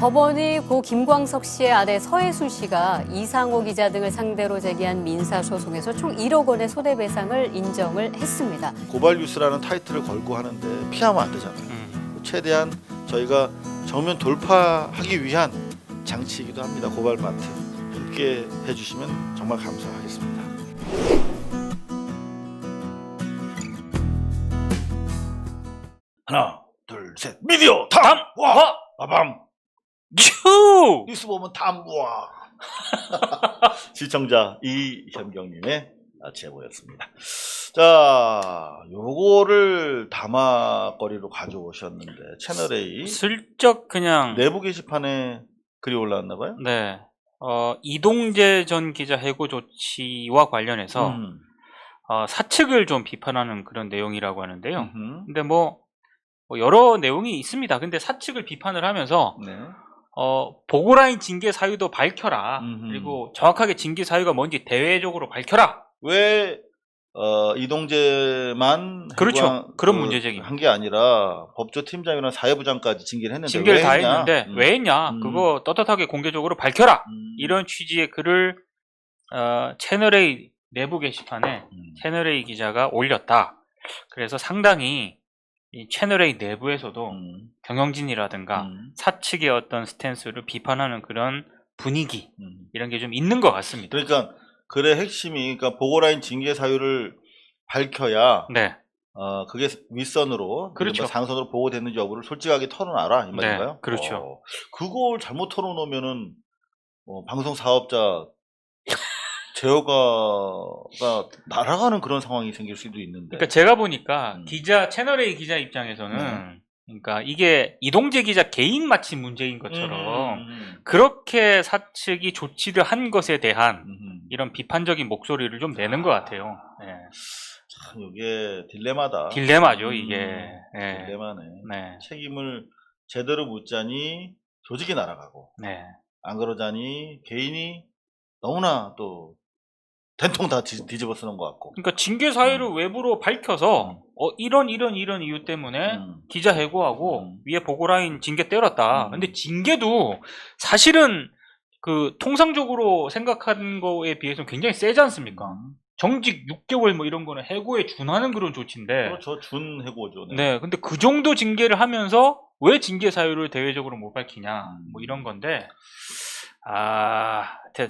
법원이 고 김광석 씨의 아내 서혜순 씨가 이상호 기자 등을 상대로 제기한 민사소송에서 총 1억 원의 손해배상을 인정을 했습니다. 고발 뉴스라는 타이틀을 걸고 하는데 피하면 안 되잖아요. 최대한 저희가 정면 돌파하기 위한 장치이기도 합니다. 고발 마트 함께 해주시면 정말 감사하겠습니다. 하나, 둘, 셋. 미디어 탐! 와! 아밤! 큐! 뉴스 보면 탐! 와! 시청자 이현경님의 제보였습니다. 자, 요거를 담화거리로 가져오셨는데 채널A 슬쩍 그냥 내부 게시판에 글이 올라왔나 봐요? 네. 이동재 전 기자 해고 조치와 관련해서 사측을 좀 비판하는 그런 내용이라고 하는데요. 근데 뭐 여러 내용이 있습니다. 근데 사측을 비판을 하면서 네. 보고라인 징계 사유도 밝혀라. 그리고 정확하게 징계 사유가 뭔지 대외적으로 밝혀라. 왜 이동재만 그렇죠. 그런 문제 제기입니다. 한 게 아니라 법조팀장이나 사회부장까지 징계를 했는데 징계를 왜 다 했냐? 했는데 왜 했냐? 그거 떳떳하게 공개적으로 밝혀라. 이런 취지의 글을 채널A 내부 게시판에 채널A 기자가 올렸다. 그래서 상당히 이 채널A 내부에서도 경영진이라든가 사측의 어떤 스탠스를 비판하는 그런 분위기 이런 게 좀 있는 것 같습니다. 그러니까 글의 핵심이 그러니까 보고라인 징계 사유를 밝혀야 네, 그게 윗선으로 그렇죠. 상선으로 보고됐는지 여부를 솔직하게 털어놔라 이 말인가요? 네, 그렇죠. 그걸 잘못 털어놓으면은 방송 사업자 제어가 날아가는 그런 상황이 생길 수도 있는데. 그러니까 제가 보니까 채널A 기자 입장에서는 그러니까 이게 이동재 기자 개인 마침 문제인 것처럼 그렇게 사측이 조치를 한 것에 대한 이런 비판적인 목소리를 좀 내는 것 같아요. 네. 참 이게 딜레마다. 딜레마죠 이게. 네. 딜레마네. 네. 책임을 제대로 묻자니 조직이 날아가고 네. 안 그러자니 개인이 너무나 또 된통 다 뒤집어 쓰는 것 같고. 그러니까 징계 사유를 외부로 밝혀서 이런 이유 때문에 기자 해고하고 위에 보고라인 징계 때렸다. 근데 징계도 사실은 그 통상적으로 생각하는 거에 비해서는 굉장히 세지 않습니까? 정직 6개월 뭐 이런 거는 해고에 준하는 그런 조치인데. 그렇죠. 준 해고죠. 네. 근데 그 정도 징계를 하면서 왜 징계 사유를 대외적으로 못 밝히냐. 뭐 이런 건데.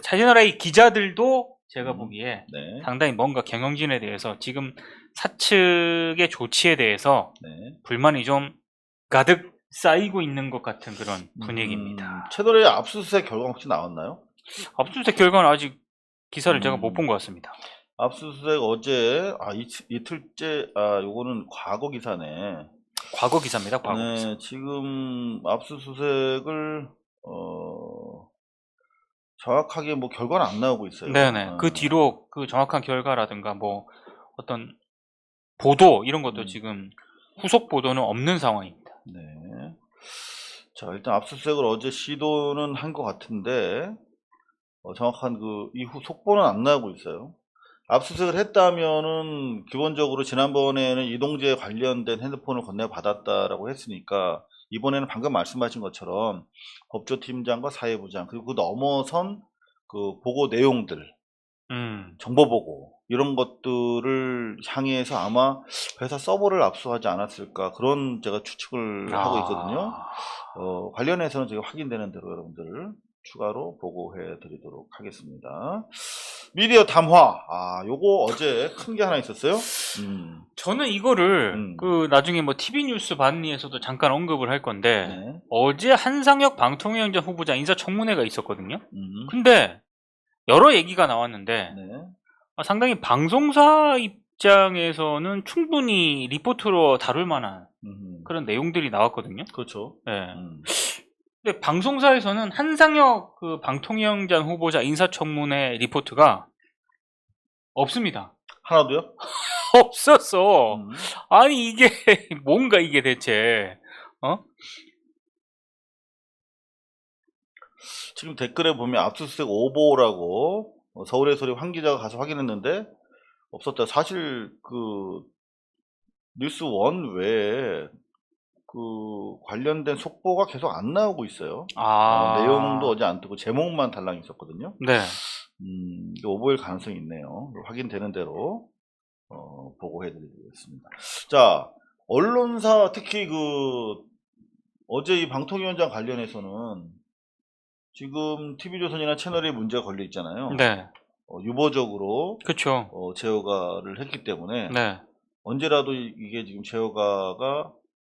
채널A 기자들도 제가 보기에 네. 상당히 뭔가 경영진에 대해서 지금 사측의 조치에 대해서 불만이 좀 가득 쌓이고 있는 것 같은 그런 분위기입니다. 채널A 압수수색 결과 혹시 나왔나요? 압수수색 결과는 아직 기사를 제가 못 본 것 같습니다. 압수수색 어제 이틀째 요거는 과거 기사네. 과거 기사입니다. 과거 기사. 네, 지금 압수수색을 정확하게 뭐 결과는 안 나오고 있어요. 네네. 그 뒤로 그 정확한 결과라든가 뭐 어떤 보도 이런 것도 지금 후속 보도는 없는 상황입니다. 네. 자, 일단 압수수색을 어제 시도는 한 것 같은데 정확한 그 이후 속보는 안 나오고 있어요. 압수수색을 했다면은 기본적으로 지난번에는 이동재 관련된 핸드폰을 건네받았다라고 했으니까 이번에는 방금 말씀하신 것처럼 법조팀장과 사회부장 그리고 그 넘어선 그 보고 내용들 정보 보고 이런 것들을 향해서 아마 회사 서버를 압수하지 않았을까 그런 제가 추측을 하고 있거든요. 관련해서는 제가 확인되는 대로 여러분들 추가로 보고해 드리도록 하겠습니다. 미디어 담화. 요거 어제 큰 게 하나 있었어요. 저는 이거를 그 나중에 뭐 TV 뉴스 반니에서도 잠깐 언급을 할 건데 어제 한상혁 방통위원장 후보자 인사청문회가 있었거든요. 근데 여러 얘기가 나왔는데 상당히 방송사 입장에서는 충분히 리포트로 다룰 만한 그런 내용들이 나왔거든요. 그렇죠. 네. 근데 방송사에서는 한상혁 그 방통위원장 후보자 인사청문회 리포트가 없습니다. 하나도요? 없었어. 아니 이게 뭔가 이게 대체 지금 댓글에 보면 압수수색 오보라고 서울의 소리 황 기자가 가서 확인했는데 없었다. 사실 그 뉴스 원 외에 그 관련된 속보가 계속 안 나오고 있어요. 아. 내용도 어제 안 뜨고 제목만 달랑 있었거든요. 네. 오보일 가능성이 있네요. 확인되는 대로 보고해드리겠습니다. 자, 언론사 특히 그 어제 이 방통위원장 관련해서는 지금 TV조선이나 채널에 문제가 걸려 있잖아요. 네. 유보적으로 그렇죠. 제어가를 했기 때문에 네. 언제라도 이게 지금 제어가가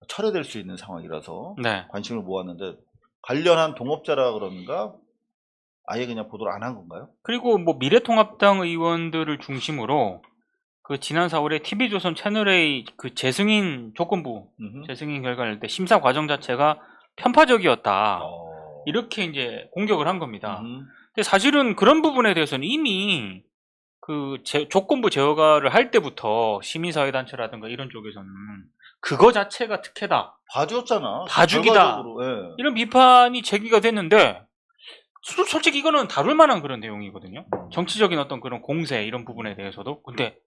철회될 수 있는 상황이라서 네. 관심을 모았는데 관련한 동업자라 그런가 아예 그냥 보도를 안 한 건가요? 그리고 뭐 미래통합당 의원들을 중심으로 그 지난 4월에 TV조선 채널A 그 재승인 조건부 재승인 결과를 낼 때 심사 과정 자체가 편파적이었다. 이렇게 이제 공격을 한 겁니다. 근데 사실은 그런 부분에 대해서는 이미 그 조건부 제어가를 할 때부터 시민사회단체라든가 이런 쪽에서는 그거 자체가 특혜다. 봐줬잖아. 봐주기다. 결과적으로, 예. 이런 비판이 제기가 됐는데 솔직히 이거는 다룰 만한 그런 내용이거든요. 정치적인 어떤 그런 공세 이런 부분에 대해서도. 근데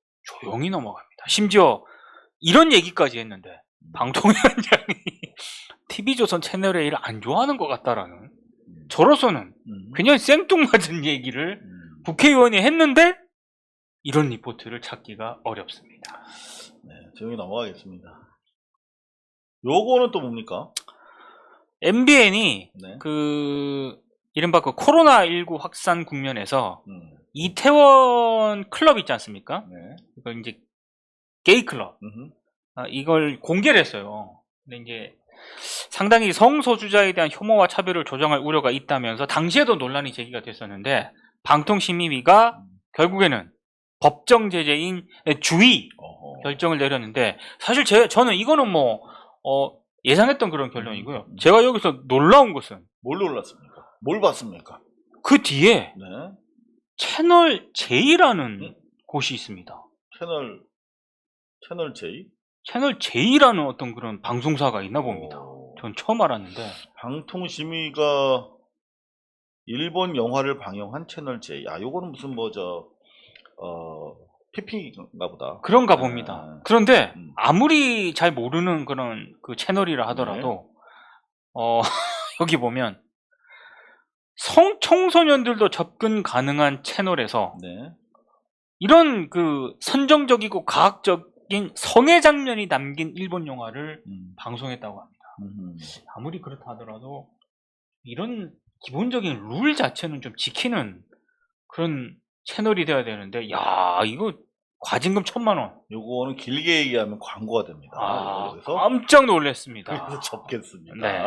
조용히 넘어갑니다. 심지어 이런 얘기까지 했는데 방통위원장이 TV조선 채널A를 안 좋아하는 것 같다라는 저로서는 그냥 생뚱맞은 얘기를 국회의원이 했는데 이런 리포트를 찾기가 어렵습니다. 네, 조용히 넘어가겠습니다. 요거는 또 뭡니까? MBN이 네. 그 이른바 그 코로나19 확산 국면에서 이태원 클럽 있지 않습니까? 네. 이거 이제 게이 클럽. 이걸 공개를 했어요. 근데 이제 상당히 성소수자에 대한 혐오와 차별을 조장할 우려가 있다면서 당시에도 논란이 제기가 됐었는데 방통심의위가 결국에는 법정 제재인 주의 결정을 내렸는데 사실 저는 이거는 뭐 예상했던 그런 결론이고요. 제가 여기서 놀라운 것은 뭘 놀랐습니까? 뭘 봤습니까? 그 뒤에 네. 채널 J라는 곳이 있습니다. 채널 J? 채널 J라는 어떤 그런 방송사가 있나 봅니다. 전 처음 알았는데. 방통심의가 일본 영화를 방영한 채널 J. 요거는 무슨 PP인가 보다. 그런가 봅니다. 그런데 아무리 잘 모르는 그런 그 채널이라 하더라도 여기 보면 성청소년들도 접근 가능한 채널에서 네. 이런 그 선정적이고 과학적인 성애 장면이 담긴 일본 영화를 방송했다고 합니다. 아무리 그렇다 하더라도 이런 기본적인 룰 자체는 좀 지키는 그런 채널이 돼야 되는데, 야, 이거 과징금 1,000,000원. 요거는 길게 얘기하면 광고가 됩니다. 그래서 깜짝 놀랐습니다. 그래서 접겠습니다. 네.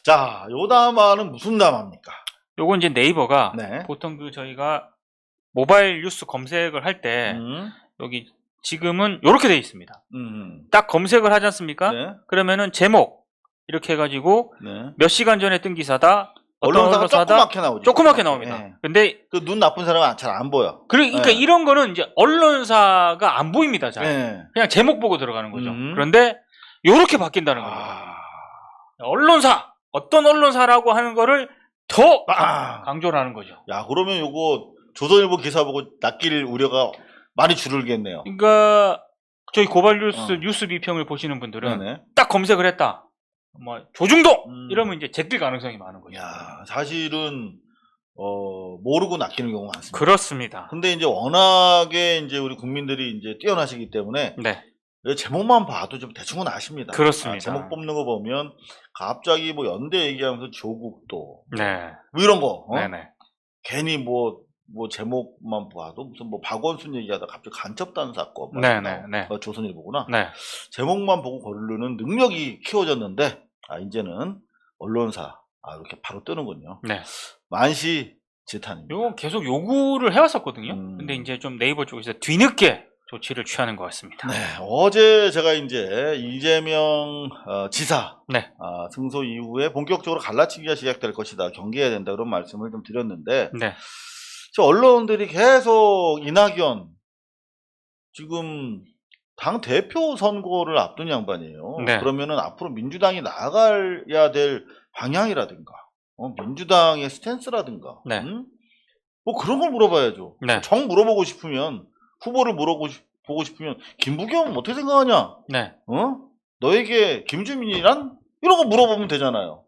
자, 요 담화는 무슨 담화입니까? 요거 이제 네이버가 네. 보통 그 저희가 모바일 뉴스 검색을 할 때 여기 지금은 요렇게 돼 있습니다. 딱 검색을 하지 않습니까? 네. 그러면은 제목 이렇게 해가지고 네. 몇 시간 전에 뜬 기사다. 언론사가 조그맣게 나오죠. 조그맣게 나옵니다. 네. 근데 그 눈 나쁜 사람은 잘 안 보여. 그러니까 네. 이런 거는 이제 언론사가 안 보입니다. 잘. 네. 그냥 제목 보고 들어가는 거죠. 그런데 요렇게 바뀐다는 겁니다. 언론사, 어떤 언론사라고 하는 거를 더 강조를 하는 거죠. 야, 그러면 요거 조선일보 기사 보고 낚일 우려가 많이 줄을겠네요. 그러니까 저희 고발 뉴스 비평을 보시는 분들은 네네. 딱 검색을 했다. 뭐 조중동 이러면 이제 제낄 가능성이 많은 거죠. 야, 사실은 모르고 낚이는 경우가 많습니다. 그렇습니다. 근데 이제 워낙에 이제 우리 국민들이 이제 뛰어나시기 때문에 네. 제목만 봐도 좀 대충은 아십니다. 그렇습니다. 제목 뽑는 거 보면 갑자기 뭐 연대 얘기하면서 조국도 네. 뭐 이런 거 네네. 괜히 뭐 제목만 봐도 무슨 뭐 박원순 얘기하다 갑자기 간첩단 사건 네네. 조선일보구나. 네. 제목만 보고 고르는 능력이 키워졌는데 이제는 언론사 이렇게 바로 뜨는군요. 네. 만시 지탄입니다. 이거 계속 요구를 해왔었거든요. 근데 이제 좀 네이버 쪽에서 뒤늦게 조치를 취하는 것 같습니다. 네, 어제 제가 이제 이재명 지사 네. 승소 이후에 본격적으로 갈라치기가 시작될 것이다, 경계해야 된다, 그런 말씀을 좀 드렸는데 네. 저 언론들이 계속 이낙연 지금 당 대표 선거를 앞둔 양반이에요. 네. 그러면은 앞으로 민주당이 나아가야 될 방향이라든가 민주당의 스탠스라든가 네. 뭐 그런 걸 물어봐야죠. 네. 정 물어보고 싶으면 후보를 물어보고 싶으면 김부겸 어떻게 생각하냐? 네. 너에게 김주민이란 이런 거 물어보면 되잖아요.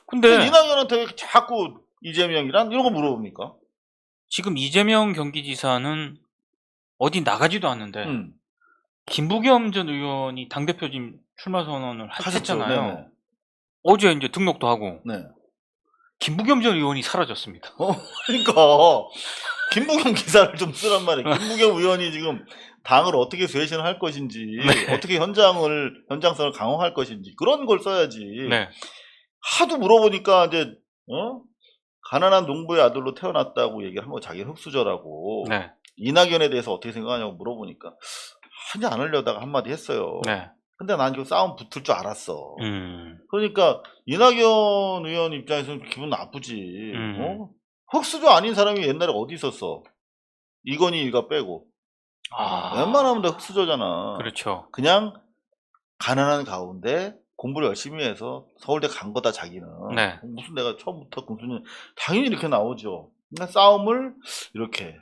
근데 이낙연한테 왜 자꾸 이재명이란 이런 거 물어봅니까? 지금 이재명 경기지사는 어디 나가지도 않는데 음. 김부겸 전 의원이 당대표 지금 출마 선언을 하셨죠. 했잖아요. 네네. 어제 이제 등록도 하고 네. 김부겸 전 의원이 사라졌습니다. 그러니까 김부겸 기사를 좀 쓰란 말이에요. 김부겸 의원이 지금 당을 어떻게 쇄신을 할 것인지, 네. 어떻게 현장성을 강화할 것인지 그런 걸 써야지. 네. 하도 물어보니까 이제 가난한 농부의 아들로 태어났다고 얘기를 한 거 자기는 흙수저라고. 네. 이낙연에 대해서 어떻게 생각하냐고 물어보니까 하지 않으려다가 한마디 했어요. 네. 근데 난 그 싸움 붙을 줄 알았어. 그러니까 이낙연 의원 입장에서는 기분 나쁘지. 흙수저 아닌 사람이 옛날에 어디 있었어? 이건희 일가 빼고. 웬만하면 다 흙수저잖아. 그렇죠. 그냥 가난한 가운데 공부를 열심히 해서 서울대 간 거다 자기는. 네. 무슨 내가 처음부터 공수는 당연히 이렇게 나오죠. 그러니까 싸움을 이렇게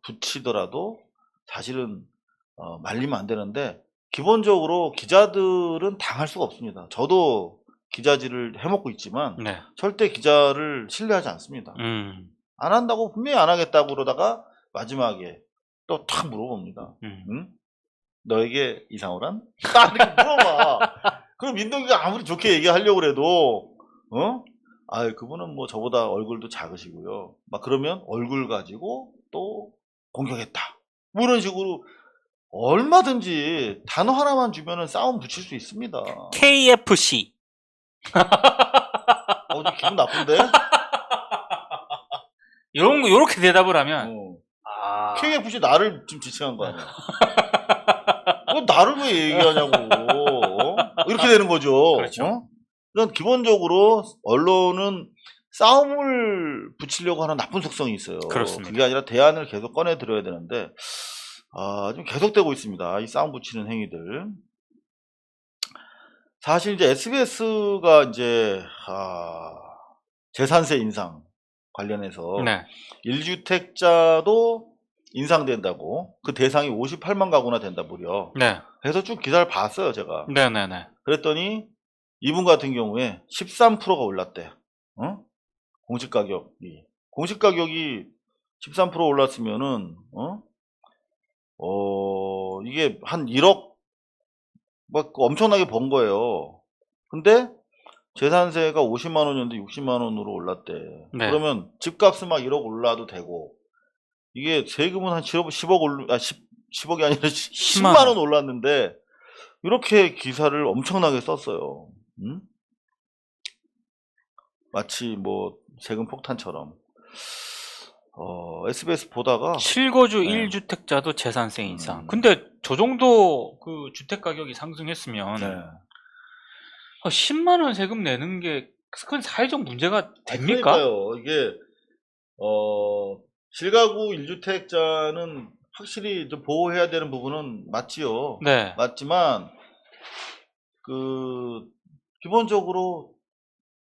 붙이더라도 사실은 말리면 안 되는데 기본적으로 기자들은 당할 수가 없습니다. 저도 기자질을 해먹고 있지만 네. 절대 기자를 신뢰하지 않습니다. 안 한다고 분명히 안 하겠다고 그러다가 마지막에 또 탁 물어봅니다. 응? 너에게 이상호란? 딱 이렇게 물어봐. 그럼 민동기가 아무리 좋게 얘기하려고 그래도 그분은 뭐 저보다 얼굴도 작으시고요. 막 그러면 얼굴 가지고 또 공격했다. 뭐 이런 식으로 얼마든지 단어 하나만 주면은 싸움 붙일 수 있습니다. KFC. 좀 기분 나쁜데? 요렇게 대답을 하면 KFC 나를 지금 지칭한 거 아니야? 나를 왜 얘기하냐고. 이렇게 되는 거죠. 그렇죠. 그러니까 기본적으로 언론은 싸움을 붙이려고 하는 나쁜 속성이 있어요. 그렇습니다. 그게 아니라 대안을 계속 꺼내 들어야 되는데 좀 계속되고 있습니다. 이 싸움 붙이는 행위들. 사실 이제 SBS가 이제 재산세 인상 관련해서 네. 1주택자도 인상된다고 그 대상이 58만 가구나 된다 무려. 네. 그래서 쭉 기사를 봤어요 제가. 네네네. 그랬더니 이분 같은 경우에 13%가 올랐대. 공시가격이 13% 올랐으면은 이게 한 1억 막 엄청나게 번 거예요. 근데 재산세가 50만 원이었는데 60만 원으로 올랐대. 네. 그러면 집값은 막 1억 올라도 되고 이게 세금은 한 10억이 아니라 10만 원 올랐는데 이렇게 기사를 엄청나게 썼어요. 마치 뭐 세금 폭탄처럼. SBS 보다가 실거주 1주택자도 재산세 인상. 근데 저 정도 그 주택 가격이 상승했으면 10만 원 세금 내는 게 그건 사회적 문제가 됩니까? 그러니까요. 이게 실가구 1주택자는 확실히 좀 보호해야 되는 부분은 맞지요. 네. 맞지만 기본적으로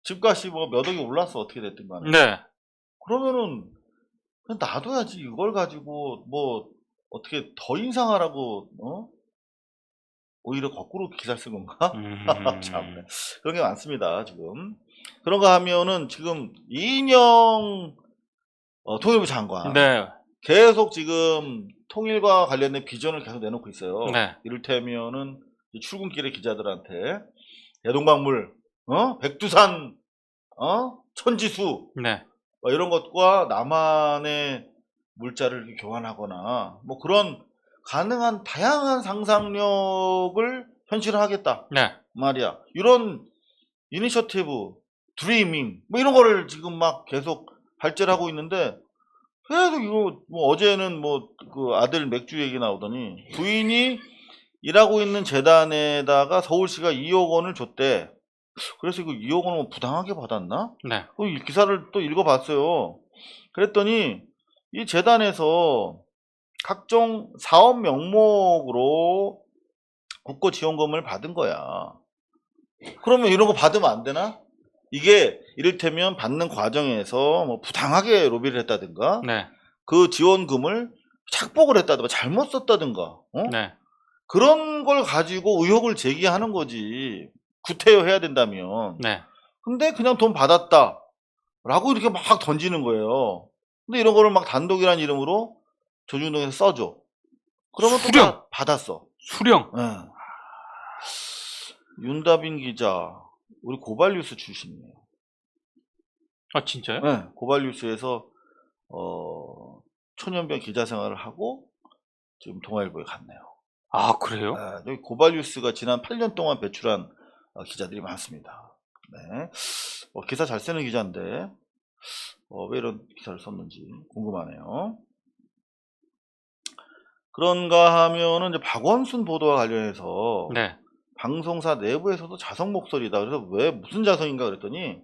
집값이 뭐 몇 억이 올랐어 어떻게 됐든 간에. 네. 그러면은 그냥 놔둬야지. 이걸 가지고 뭐 어떻게 더 인상하라고 오히려 거꾸로 기사를 쓴 건가? 참 그런 게 많습니다 지금. 그런가 하면은 지금 이인영 통일부 장관 계속 지금 통일과 관련된 비전을 계속 내놓고 있어요. 이를테면은 출근길에 기자들한테 대동박물, 백두산, 천지수 이런 것과 남한의 물자를 이렇게 교환하거나 뭐 그런 가능한 다양한 상상력을 현실화하겠다 말이야. 이런 이니셔티브, 드리밍 뭐 이런 거를 지금 막 계속 발제를 하고 있는데 계속 이거 뭐 어제는 뭐 그 아들 맥주 얘기 나오더니 부인이 일하고 있는 재단에다가 서울시가 2억 원을 줬대. 그래서 이거 2억 원은 부당하게 받았나? 이 기사를 또 읽어봤어요. 그랬더니 이 재단에서 각종 사업 명목으로 국고 지원금을 받은 거야. 그러면 이런 거 받으면 안 되나? 이게 이를테면 받는 과정에서 뭐 부당하게 로비를 했다든가 그 지원금을 착복을 했다든가 잘못 썼다든가 그런 걸 가지고 의혹을 제기하는 거지. 구태여해야 된다면. 네. 근데 그냥 돈 받았다 라고 이렇게 막 던지는 거예요. 근데 이런 거를 막 단독이라는 이름으로 조중동에서 써줘. 그러면 수령. 또 다 받았어. 수령. 네. 윤다빈 기자, 우리 고발뉴스 출신이에요. 아, 진짜요? 네, 고발뉴스에서 초년병 기자 생활을 하고 지금 동아일보에 갔네요. 아, 그래요? 네, 여기 고발뉴스가 지난 8년 동안 배출한 기자들이 많습니다. 네, 기사 잘 쓰는 기자인데 왜 이런 기사를 썼는지 궁금하네요. 그런가 하면은 이제 박원순 보도와 관련해서 네. 방송사 내부에서도 자성 목소리다. 그래서 왜 무슨 자성인가 그랬더니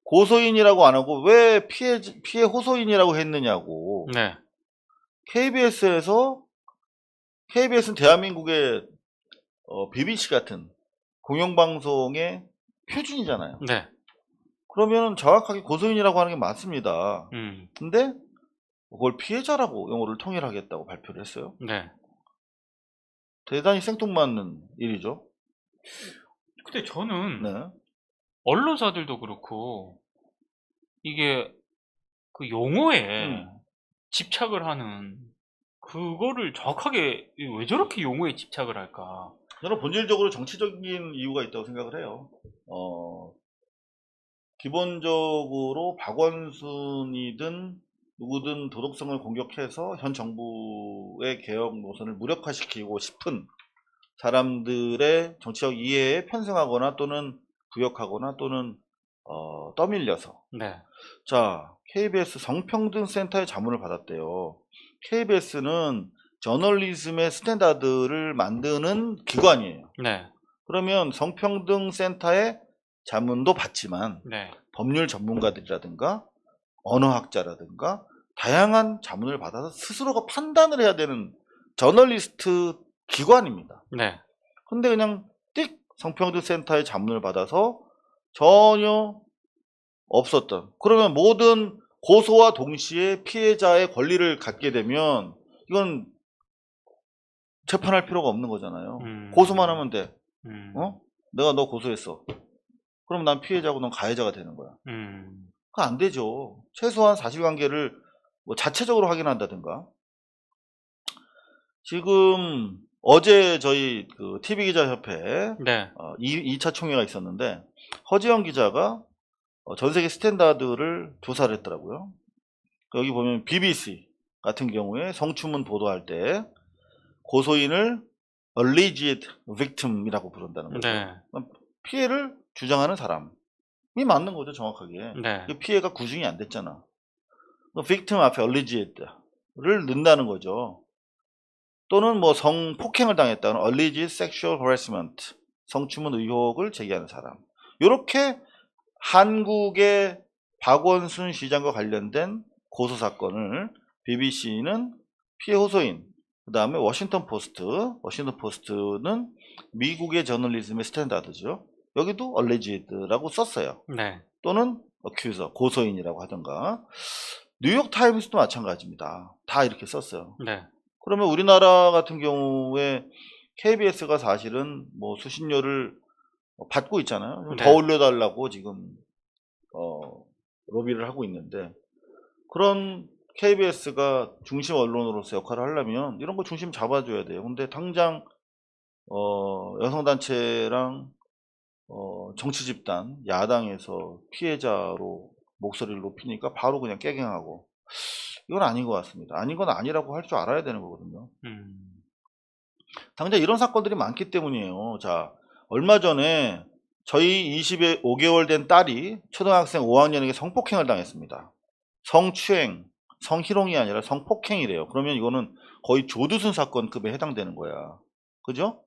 고소인이라고 안 하고 왜 피해 호소인이라고 했느냐고. 네. KBS는 대한민국의 BBC 같은 공영방송의 표준이잖아요. 네. 그러면 정확하게 고소인이라고 하는 게 맞습니다. 근데 그걸 피해자라고 용어를 통일하겠다고 발표를 했어요. 네. 대단히 생뚱맞는 일이죠. 근데 저는 네. 언론사들도 그렇고 이게 그 용어에 집착을 하는 그거를 정확하게 왜 저렇게 용어에 집착을 할까? 저는 본질적으로 정치적인 이유가 있다고 생각을 해요. 기본적으로 박원순이든 누구든 도덕성을 공격해서 현 정부의 개혁 노선을 무력화시키고 싶은 사람들의 정치적 이해에 편승하거나 또는 부역하거나 또는 떠밀려서. 네. 자, KBS 성평등센터의 자문을 받았대요. KBS는 저널리즘의 스탠다드를 만드는 기관이에요. 네. 그러면 성평등센터의 자문도 받지만 네. 법률 전문가들이라든가 언어학자라든가 다양한 자문을 받아서 스스로가 판단을 해야 되는 저널리스트 기관입니다. 네. 근데 그냥 띡 성평등센터의 자문을 받아서 전혀 없었던. 그러면 모든 고소와 동시에 피해자의 권리를 갖게 되면 이건 재판할 필요가 없는 거잖아요. 고소만 하면 돼. 내가 너 고소했어. 그럼 난 피해자고 넌 가해자가 되는 거야. 그거 안 되죠. 최소한 사실관계를 뭐 자체적으로 확인한다든가. 지금 어제 저희 그 TV기자협회 네. 2차 총회가 있었는데 허지영 기자가 전 세계 스탠다드를 조사를 했더라고요. 여기 보면 BBC 같은 경우에 성추문 보도할 때 고소인을 alleged victim이라고 부른다는 거죠. 네. 피해를 주장하는 사람이 맞는 거죠, 정확하게. 네. 그 피해가 구중이 안 됐잖아. victim 앞에 alleged를 넣는다는 거죠. 또는 뭐 성폭행을 당했다는 alleged sexual harassment, 성추문 의혹을 제기하는 사람. 이렇게 한국의 박원순 시장과 관련된 고소 사건을 BBC는 피해 호소인, 그 다음에 워싱턴 포스트는 미국의 저널리즘의 스탠다드죠. 여기도 alleged라고 썼어요. 네. 또는 accuser, 고소인이라고 하던가. 뉴욕타임스도 마찬가지입니다. 다 이렇게 썼어요. 네. 그러면 우리나라 같은 경우에 KBS가 사실은 뭐 수신료를 받고 있잖아요. 네. 더 올려달라고 지금 로비를 하고 있는데, 그런 KBS가 중심 언론으로서 역할을 하려면 이런 거 중심 잡아줘야 돼요. 근데 당장 여성단체랑 정치 집단, 야당에서 피해자로 목소리를 높이니까 바로 그냥 깨갱하고, 이건 아닌 것 같습니다. 아닌 건 아니라고 할 줄 알아야 되는 거거든요. 당장 이런 사건들이 많기 때문이에요. 자, 얼마 전에 저희 25개월 된 딸이 초등학생 5학년에게 성폭행을 당했습니다. 성추행, 성희롱이 아니라 성폭행이래요. 그러면 이거는 거의 조두순 사건급에 해당되는 거야. 그죠?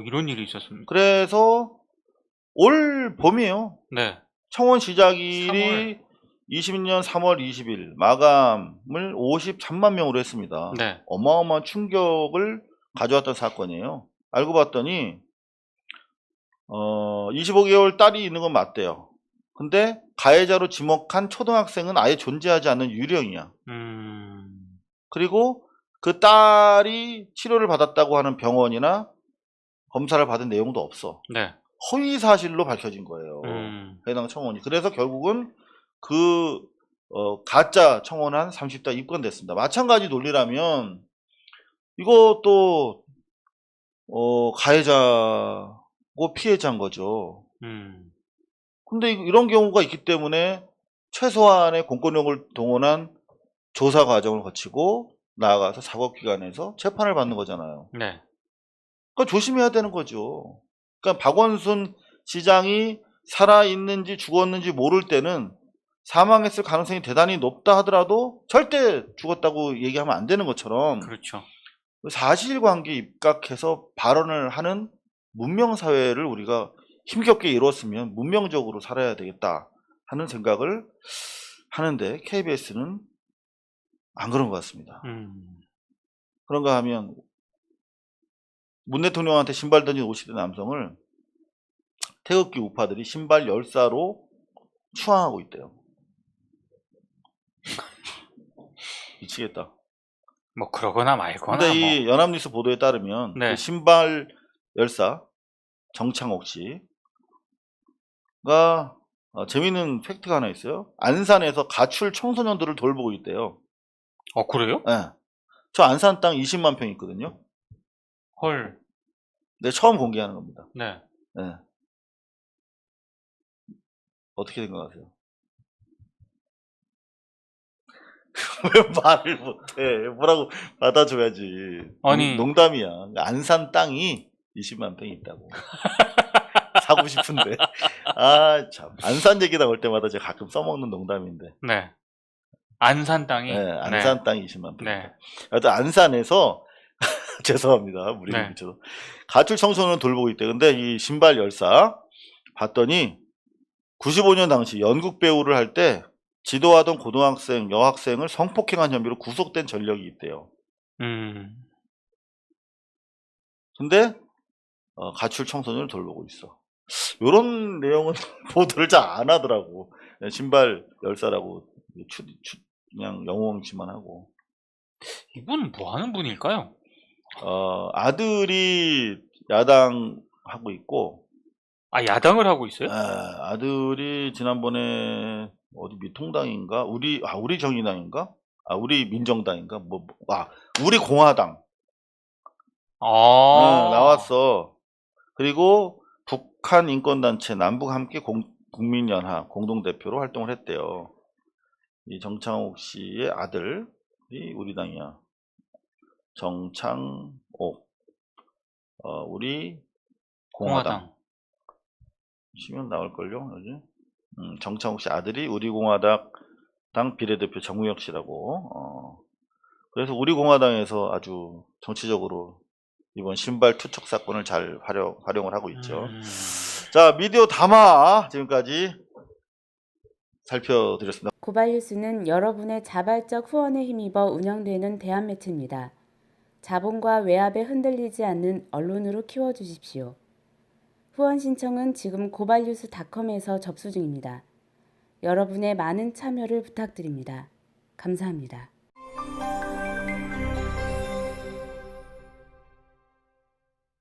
이런 일이 있었습니다. 그래서 올 봄이에요. 네. 청원 시작일이 20년 3월 20일, 마감을 53만 명으로 했습니다. 네. 어마어마한 충격을 가져왔던 사건이에요. 알고 봤더니 25개월 딸이 있는 건 맞대요. 근데 가해자로 지목한 초등학생은 아예 존재하지 않는 유령이야. 그리고 그 딸이 치료를 받았다고 하는 병원이나 검사를 받은 내용도 없어. 네. 허위 사실로 밝혀진 거예요. 해당 청원이. 그래서 결국은 그 가짜 청원한 30다 입건됐습니다. 마찬가지 논리라면 이것도 가해자고 피해자인 거죠. 근데 이런 경우가 있기 때문에 최소한의 공권력을 동원한 조사 과정을 거치고 나아가서 사법기관에서 재판을 받는 거잖아요. 네. 그러니까 조심해야 되는 거죠. 그러니까 박원순 시장이 살아있는지 죽었는지 모를 때는 사망했을 가능성이 대단히 높다 하더라도 절대 죽었다고 얘기하면 안 되는 것처럼 그렇죠. 사실관계에 입각해서 발언을 하는 문명사회를 우리가 힘겹게 이뤘으면 문명적으로 살아야 되겠다 하는 생각을 하는데 KBS는 안 그런 것 같습니다. 그런가 하면 문 대통령한테 신발 던진 50대 남성을 태극기 우파들이 신발 열사로 추앙하고 있대요. 미치겠다. 뭐 그러거나 말거나. 근데 이 연합뉴스 보도에 따르면 네. 그 신발 열사 정창옥 씨가 재미있는 팩트가 하나 있어요. 안산에서 가출 청소년들을 돌보고 있대요. 그래요? 네. 저 안산 땅 20만 평 있거든요. 헐. 네, 처음 공개하는 겁니다. 네. 네. 어떻게 생각하세요? 왜 말을 못해? 뭐라고 받아줘야지. 아니. 농담이야. 안산 땅이 20만 평이 있다고. 사고 싶은데. 아, 참. 안산 얘기 나올 때마다 제가 가끔 써먹는 농담인데. 네. 안산 땅이. 네, 안산 땅이 20만 평. 네. 하여튼 안산에서 죄송합니다. 무리를 네. 붙여서 가출 청소년을 돌보고 있대. 근데 이 신발 열사 봤더니 95년 당시 연극 배우를 할 때 지도하던 고등학생, 여학생을 성폭행한 혐의로 구속된 전력이 있대요. 근데 가출 청소년을 돌보고 있어. 이런 내용은 보도를 잘 안 하더라고. 신발 열사라고 그냥 영웅치만 하고. 이분은 뭐 하는 분일까요? 아들이 야당하고 있고. 야당을 하고 있어요? 아들이 지난번에 어디 미통당인가? 우리 정의당인가? 우리 민정당인가? 우리 공화당. 나왔어. 그리고 북한 인권단체 남북 함께 국민연합 공동대표로 활동을 했대요. 이 정창옥 씨의 아들이 우리 당이야. 정창옥. 우리 공화당. 치면 나올걸요, 여기. 정창욱 씨 아들이 우리공화당 비례대표 정우혁 씨라고. 그래서 우리공화당에서 아주 정치적으로 이번 신발 투척 사건을 잘 활용을 하고 있죠. 자, 미디어 담화 지금까지 살펴드렸습니다. 고발뉴스는 여러분의 자발적 후원에 힘입어 운영되는 대한매체입니다. 자본과 외압에 흔들리지 않는 언론으로 키워주십시오. 후원 신청은 지금 고발뉴스닷컴에서 접수 중입니다. 여러분의 많은 참여를 부탁드립니다. 감사합니다.